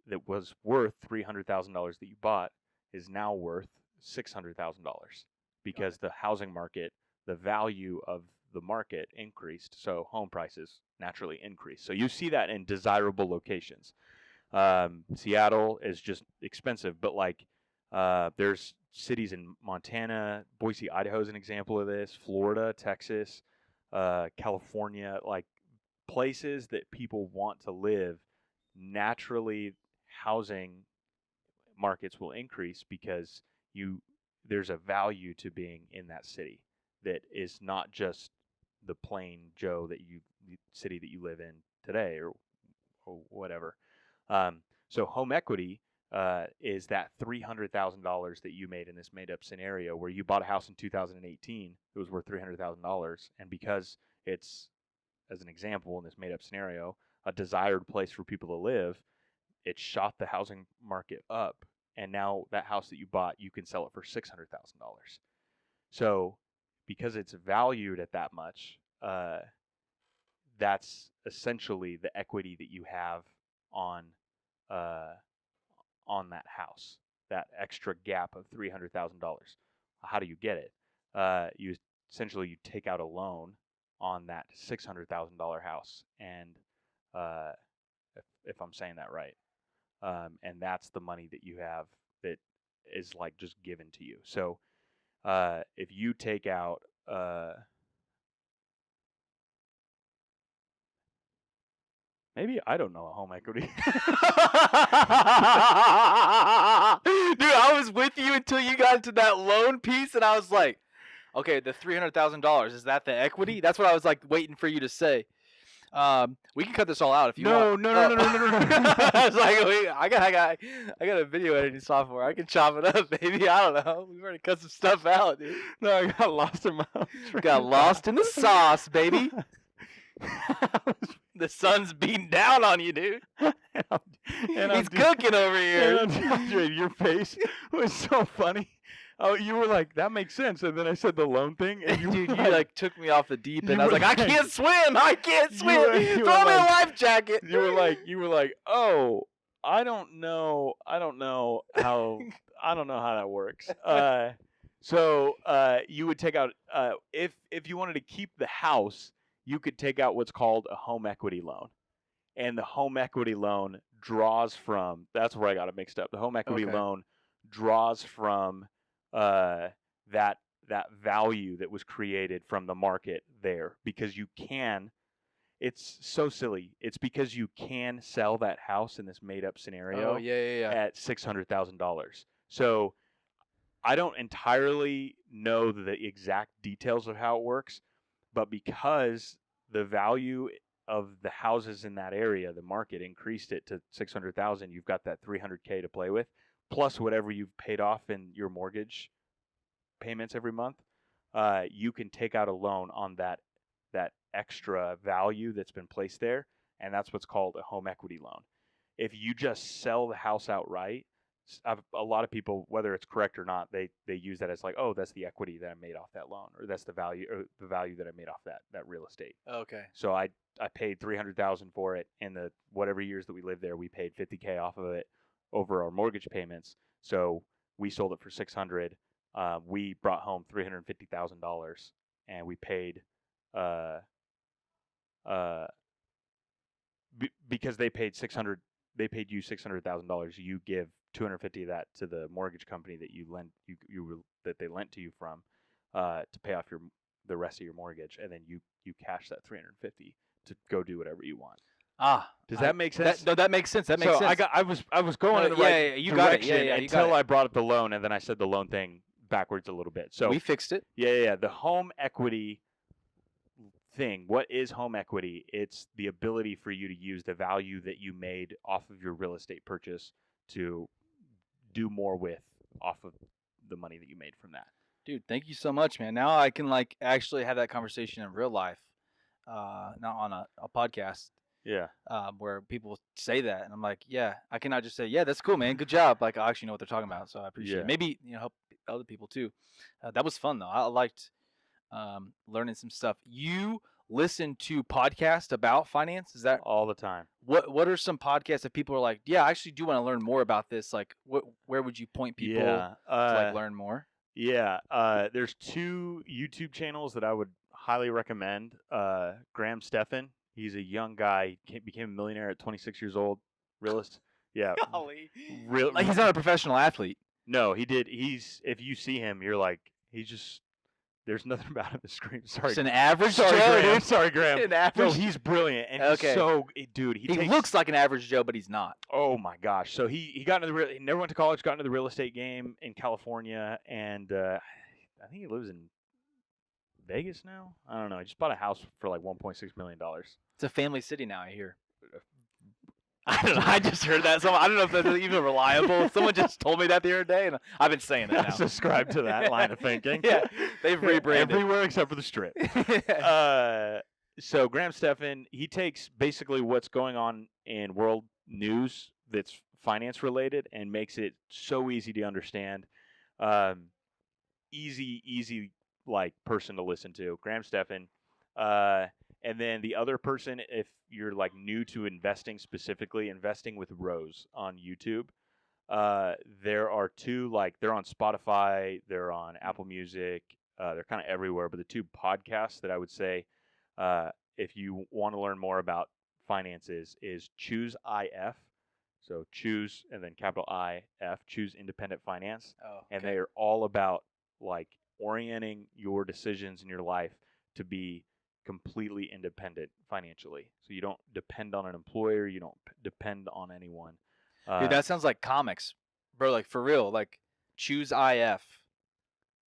that was worth $300,000 that you bought is now worth $600,000 because the housing market, the value of the market increased, so home prices naturally increased. So you see that in desirable locations. Seattle is just expensive, but like there's cities in Montana, Boise, Idaho is an example of this, Florida, Texas, California, like places that people want to live. Naturally, housing markets will increase because there's a value to being in that city that is not just the plain Joe the city that you live in today or whatever. So home equity is that $300,000 that you made in this made-up scenario where you bought a house in 2018, it was worth $300,000, and because it's, as an example in this made-up scenario, a desired place for people to live, it shot the housing market up, and now that house that you bought, you can sell it for $600,000. So because it's valued at that much, that's essentially the equity that you have on that house, that extra gap of $300,000. How do you get it? You take out a loan on that $600,000 house, and if I'm saying that right, and that's the money that you have that is like just given to you. So if you take out maybe I don't know a home equity. Dude, I was with you until you got to that loan piece, and I was like, okay, the $300,000, is that the equity? That's what I was like waiting for you to say. We can cut this all out if you want. No. I was like, wait, I got a video editing software. I can chop it up, baby. I don't know. We've already cut some stuff out, dude. No, I got lost in my Got lost in the sauce, baby. The sun's beating down on you, dude. He's cooking over here. Dude, your face was so funny. Oh, you were like, that makes sense. And then I said the loan thing. And Dude, you like took me off the deep end. I was like, I can't swim. I can't swim. You Throw were me a like- life jacket. You were like, oh, I don't know how that works. So you would take out if you wanted to keep the house, you could take out what's called a home equity loan, and the home equity loan draws from. That's where I got it mixed up. The home equity Okay. loan draws from that value that was created from the market there, because you can. It's so silly. It's because you can sell that house in this made up scenario Oh, yeah. at $600,000. So I don't entirely know the exact details of how it works, but because the value of the houses in that area, the market increased it to 600,000, you've got that 300K to play with, plus whatever you've paid off in your mortgage payments every month. You can take out a loan on that extra value that's been placed there, and that's what's called a home equity loan. If you just sell the house outright, a lot of people, whether it's correct or not, they use that as like, oh, that's the equity that I made off that loan, or that's the value that I made off that real estate. Okay. So I paid $300,000 for it, and the whatever years that we lived there, we paid $50K off of it over our mortgage payments. So we sold it for $600. We brought home $350,000, and we paid because they paid you $600,000. You give $250 of that to the mortgage company that that they lent to you from, to pay off the rest of your mortgage, and then you cash that $350 to go do whatever you want. Does that make sense? That makes sense. That makes sense. I was going in the right you got it. direction Yeah, you got until it. I brought up the loan, and then I said the loan thing backwards a little bit. So we fixed it. Yeah. The home equity thing. What is home equity? It's the ability for you to use the value that you made off of your real estate purchase to do more with off of the money that you made from that. Dude, thank you so much, man. Now I can like actually have that conversation in real life, not on a podcast. Yeah. Where people say that, and I'm like, yeah, I cannot just say, yeah, that's cool, man, good job. Like, I actually know what they're talking about, so I appreciate it. Maybe help other people too. That was fun though. I liked learning some stuff. You listen to podcasts about finance? Is that all the time? What are some podcasts that people are like, yeah, I actually do want to learn more about this? Like, where would you point people to like learn more? Yeah. There's 2 YouTube channels that I would highly recommend. Graham Stephan. He's a young guy. Became a millionaire at 26 years old. Realist. Yeah. Golly. Like, he's not a professional athlete. No, he did. If you see him, you're like, he's just. There's nothing about him to scream. Sorry. Just an average Sorry, Joe, Graham. dude. Sorry, Graham. An average. No, he's brilliant, and he's so dude. He looks like an average Joe, but he's not. Oh my gosh! So he got into he never went to college. Got into the real estate game in California, and I think he lives in Vegas now. I don't know. He just bought a house for like $1.6 million. It's a family city now, I hear. I don't know. I just heard that. I don't know if that's even reliable. Someone just told me that the other day, and I've been saying that now. Subscribe to that line of thinking. Yeah, they've rebranded everywhere except for the Strip. So Graham Stephan, he takes basically what's going on in world news that's finance related and makes it so easy to understand. Easy like person to listen to. Graham Stephan. And then the other person, if you're like new to investing specifically, Investing with Rose on YouTube. There are 2, like they're on Spotify, they're on Apple Music, they're kind of everywhere. But the 2 podcasts that I would say, if you want to learn more about finances, is Choose IF. So choose and then capital IF, Choose Independent Finance. Oh, okay. And they are all about like orienting your decisions in your life to be completely independent financially. So you don't depend on an employer, you don't depend on anyone. Dude, that sounds like comics, bro. Like, for real. Like, Choose IF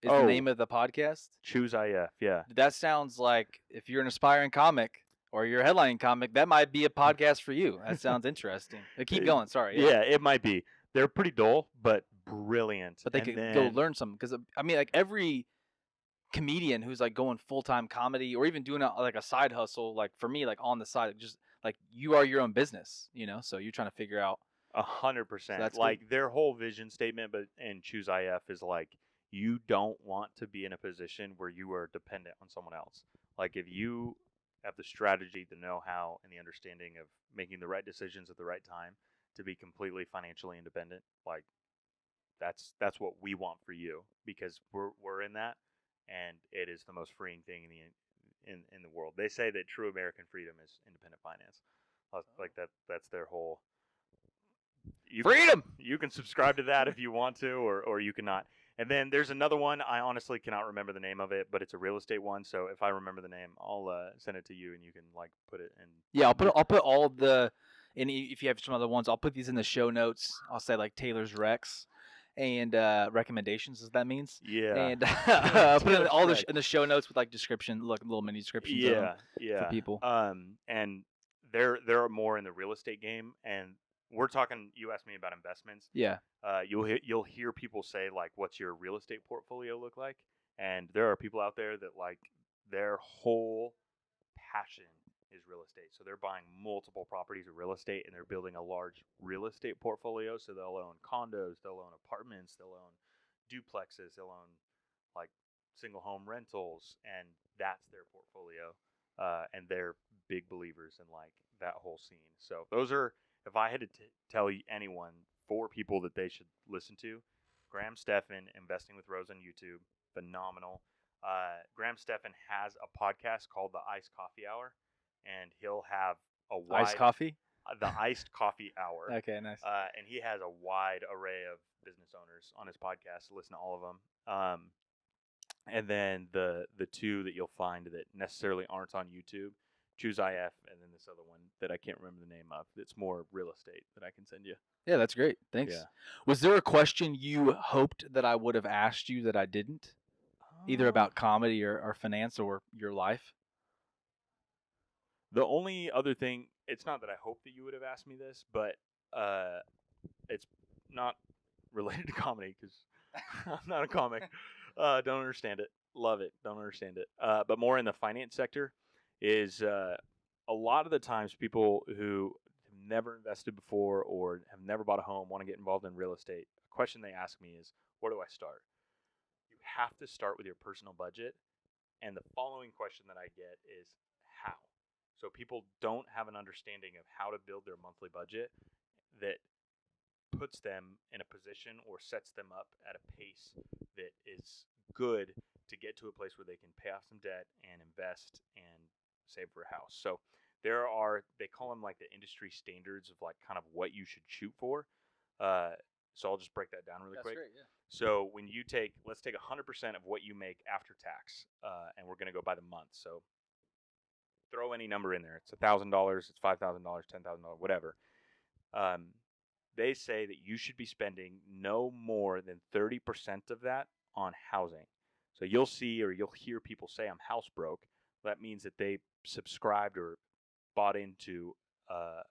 is the name of the podcast. Choose IF, yeah. That sounds like if you're an aspiring comic or you're a headlining comic, that might be a podcast for you. That sounds interesting. Keep going. Sorry. Yeah, it might be. They're pretty dull, but brilliant. But they could go learn something, because I mean, like, every comedian who's like going full-time comedy or even doing like a side hustle, like for me, like on the side, just like you are your own business, so you're trying to figure out 100%. Like good. Their whole vision statement, and Choose IF is like, you don't want to be in a position where you are dependent on someone else. Like, if you have the strategy, the know-how, and the understanding of making the right decisions at the right time to be completely financially independent, like that's what we want for you, because we're in that. And it is the most freeing thing in the world. They say that true American freedom is independent finance. Like that's their whole freedom. You can subscribe to that if you want to, or you cannot. And then there's another one. I honestly cannot remember the name of it, but it's a real estate one. So if I remember the name, I'll send it to you, and you can like put it in. Yeah, I'll put all of the, and if you have some other ones, I'll put these in the show notes. I'll say like Taylor's Recs and recommendations, as that means. Yeah. And put it all in the show notes with like description, like little mini descriptions. Yeah. For people. And there are more in the real estate game, and we're talking. You asked me about investments. Yeah. You'll hear people say like, "What's your real estate portfolio look like?" And there are people out there that like their whole passion is real estate. So they're buying multiple properties of real estate, and they're building a large real estate portfolio. So they'll own condos, they'll own apartments, they'll own duplexes, they'll own like single home rentals, and that's their portfolio. And they're big believers in like that whole scene. So those are, if I had to tell anyone, 4 people that they should listen to: Graham Stephan, Investing with Rose on YouTube, phenomenal. Graham Stephan has a podcast called the Iced Coffee Hour, and he'll have a wide Iced coffee. the iced coffee hour. Okay, nice. And he has a wide array of business owners on his podcast. Listen to all of them. And then the two that you'll find that necessarily aren't on YouTube, Choose IF, and then this other one that I can't remember the name of. That's more real estate that I can send you. Yeah, that's great. Thanks. Yeah. Was there a question you hoped that I would have asked you that I didn't? Either about comedy or finance or your life? The only other thing, it's not that I hope that you would have asked me this, but it's not related to comedy because I'm not a comic. Don't understand it. Love it. Don't understand it. But more in the finance sector is a lot of the times people who have never invested before or have never bought a home want to get involved in real estate. A question they ask me is, where do I start? You have to start with your personal budget. And the following question that I get is, how? So people don't have an understanding of how to build their monthly budget that puts them in a position or sets them up at a pace that is good to get to a place where they can pay off some debt and invest and save for a house. So there are, they call them like the industry standards of like kind of what you should shoot for. So I'll just break that down really quick. Great, yeah. So when you take, let's take 100% of what you make after tax, and we're going to go by the month. So throw any number in there. It's $1,000, it's $5,000, $10,000, whatever. They say that you should be spending no more than 30% of that on housing. So you'll see or you'll hear people say, I'm house broke. That means that they subscribed or bought into a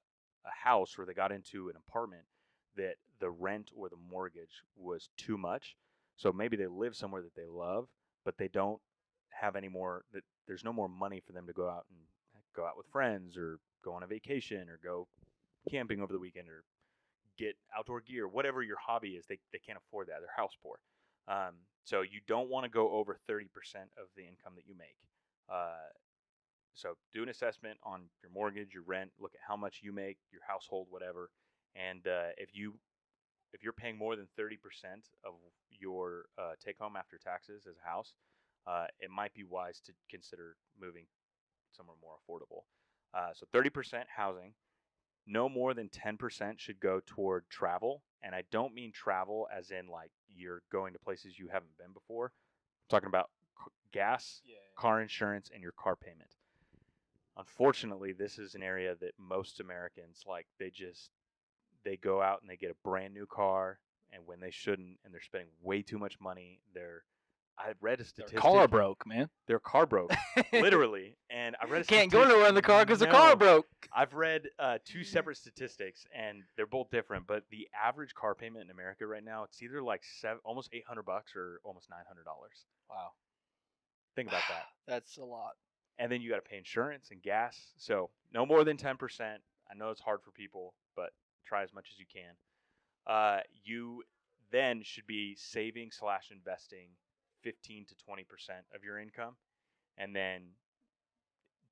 house, or they got into an apartment that the rent or the mortgage was too much. So maybe they live somewhere that they love, but they don't have any more, that there's no more money for them to go out with friends or go on a vacation or go camping over the weekend or get outdoor gear, whatever your hobby is. They can't afford that. They're house poor. So you don't want to go over 30% of the income that you make. So do an assessment on your mortgage, your rent, look at how much you make, your household, whatever. And if you're paying more than 30% of your take home after taxes as a house, it might be wise to consider moving somewhere more affordable. So 30% housing. No more than 10% should go toward travel. And I don't mean travel as in like you're going to places you haven't been before. I'm talking about gas, car insurance, and your car payment. Unfortunately, this is an area that most Americans, like, they go out and they get a brand new car, and when they shouldn't, and they're spending way too much money. I read a statistic. Their car broke, man. Their car broke, literally. And I read a Can't go nowhere in the car because the car broke. I've read two separate statistics, and they're both different. But the average car payment in America right now, it's either like almost $800 or almost $900. Wow. Think about that. That's a lot. And then you got to pay insurance and gas. So no more than 10%. I know it's hard for people, but try as much as you can. You then should be saving/investing 15 to 20% of your income, and then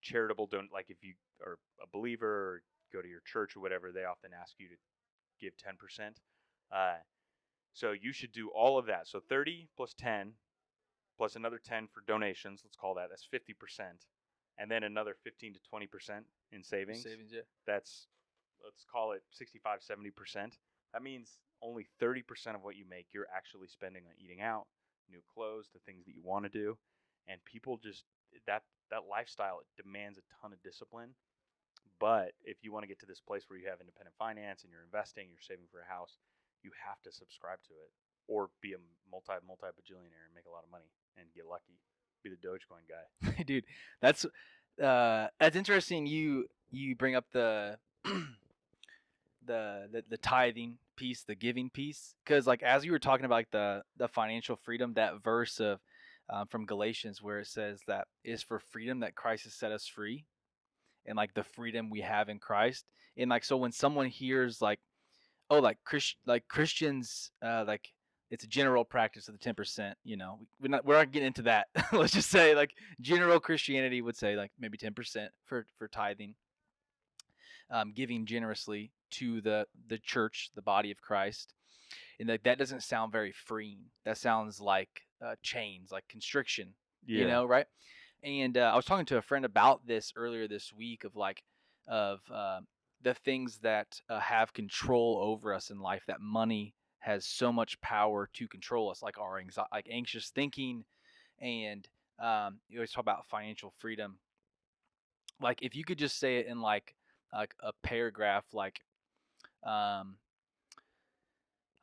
charitable like if you are a believer or go to your church or whatever, they often ask you to give 10%. So you should do all of that. So 30 plus 10 plus another 10 for donations, let's call that's 50%, and then another 15 to 20% in savings. Yeah. That's, let's call it 65, 70%. That means only 30% of what you make you're actually spending on eating out, new clothes, the things that you want to do. And people just, that lifestyle, it demands a ton of discipline. But if you want to get to this place where you have independent finance and you're investing, you're saving for a house, you have to subscribe to it or be a multi-bajillionaire and make a lot of money and get lucky. Be the Dogecoin guy. Dude, that's interesting. You bring up the tithing piece, the giving piece, because like as you were talking about like the financial freedom, that verse of from Galatians where it says that is for freedom that Christ has set us free, and like the freedom we have in Christ. And like so when someone hears like, oh, like Christians like it's a general practice of the 10%, you know, we're not getting into that. Let's just say like general Christianity would say like maybe 10% for tithing, giving generously to the church, the body of Christ. And like that doesn't sound very freeing. That sounds like chains, like constriction, you know, right? And I was talking to a friend about this earlier this week of like, of the things that have control over us in life, that money has so much power to control us, like our like anxious thinking, and you always talk about financial freedom. Like if you could just say it in like a paragraph, like I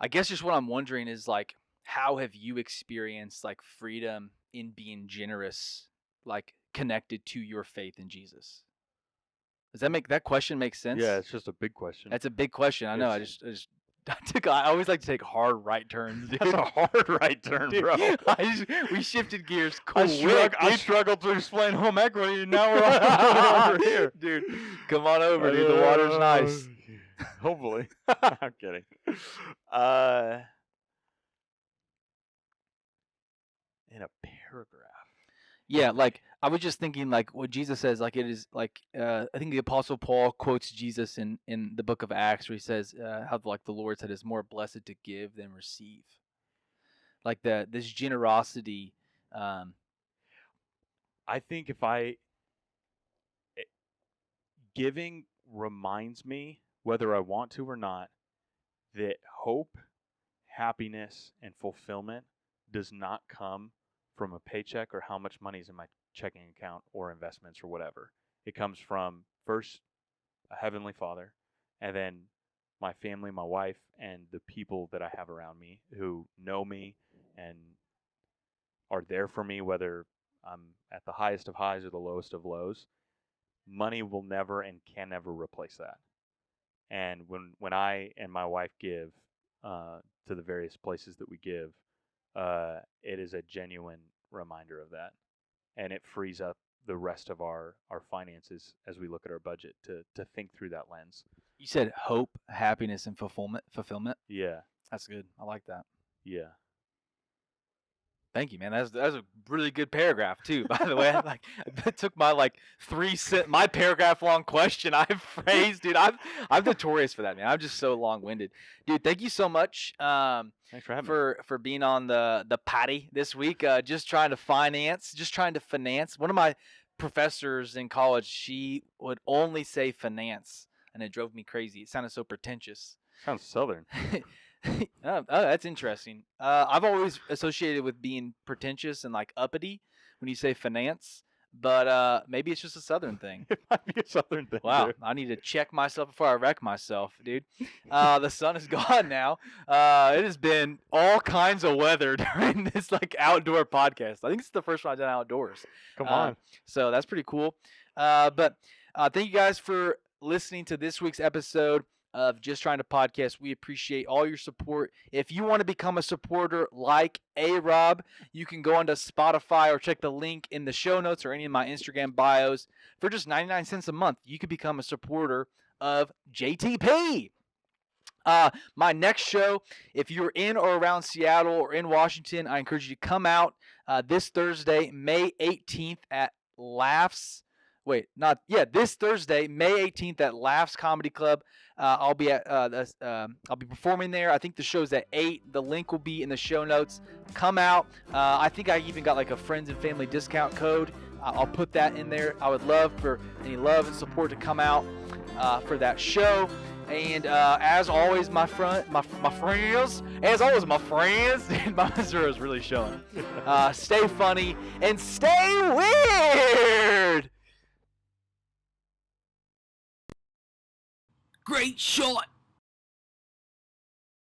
guess just what I'm wondering is like, how have you experienced like freedom in being generous, like connected to your faith in Jesus? Does that make that question make sense? Yeah, it's just a big question. That's a big question. I know. I always like to take hard right turns, dude. That's a hard right turn, Dude, bro. we shifted gears I quick. struggled to explain home equity, and now we're over here. Dude, come on over, dude. The water's nice. Hopefully. I'm kidding. In a paragraph. Yeah, like I was just thinking, like what Jesus says, like it is like I think the Apostle Paul quotes Jesus in the book of Acts, where he says how like the Lord said, "It's more blessed to give than receive." Like this generosity. I think giving reminds me, whether I want to or not, that hope, happiness, and fulfillment does not come from a paycheck or how much money is in my checking account or investments or whatever. It comes from first a heavenly Father, and then my family, my wife, and the people that I have around me who know me and are there for me, whether I'm at the highest of highs or the lowest of lows. Money will never and can never replace that. And when I and my wife give to the various places that we give, it is a genuine reminder of that, and it frees up the rest of our finances as we look at our budget to think through that lens. You said hope, happiness, and fulfillment. Yeah. That's good. I like that. Yeah. Thank you, man. That's a really good paragraph too. By the way, like it took my like my paragraph long question I phrased, dude. I'm notorious for that, man. I'm just so long winded, dude. Thank you so much. Thanks for having me. For being on the poddy this week. Just trying to finance. One of my professors in college, she would only say finance, and it drove me crazy. It sounded so pretentious. Sounds Southern. Oh, that's interesting. I've always associated with being pretentious and like uppity when you say finance, but maybe it's just a Southern thing. It might be a Southern thing. Wow, too. I need to check myself before I wreck myself, dude. The sun is gone now. It has been all kinds of weather during this like outdoor podcast. I think it's the first one I've done outdoors. Come on. So that's pretty cool. But thank you guys for listening to this week's episode of Just Trying to Podcast. We appreciate all your support. If you want to become a supporter like A-Rob, you can go onto Spotify or check the link in the show notes or any of my Instagram bios. For just 99 cents a month, you can become a supporter of JTP. My next show, if you're in or around Seattle or in Washington, I encourage you to come out this Thursday, May 18th at this Thursday, May 18th at Laughs Comedy Club. I'll be performing there. I think the show's at 8. The link will be in the show notes. Come out. I think I even got like a friends and family discount code. I'll put that in there. I would love for any love and support to come out for that show. And as always, my friends, my Missouri is really showing. Stay funny and stay weird. Great shot!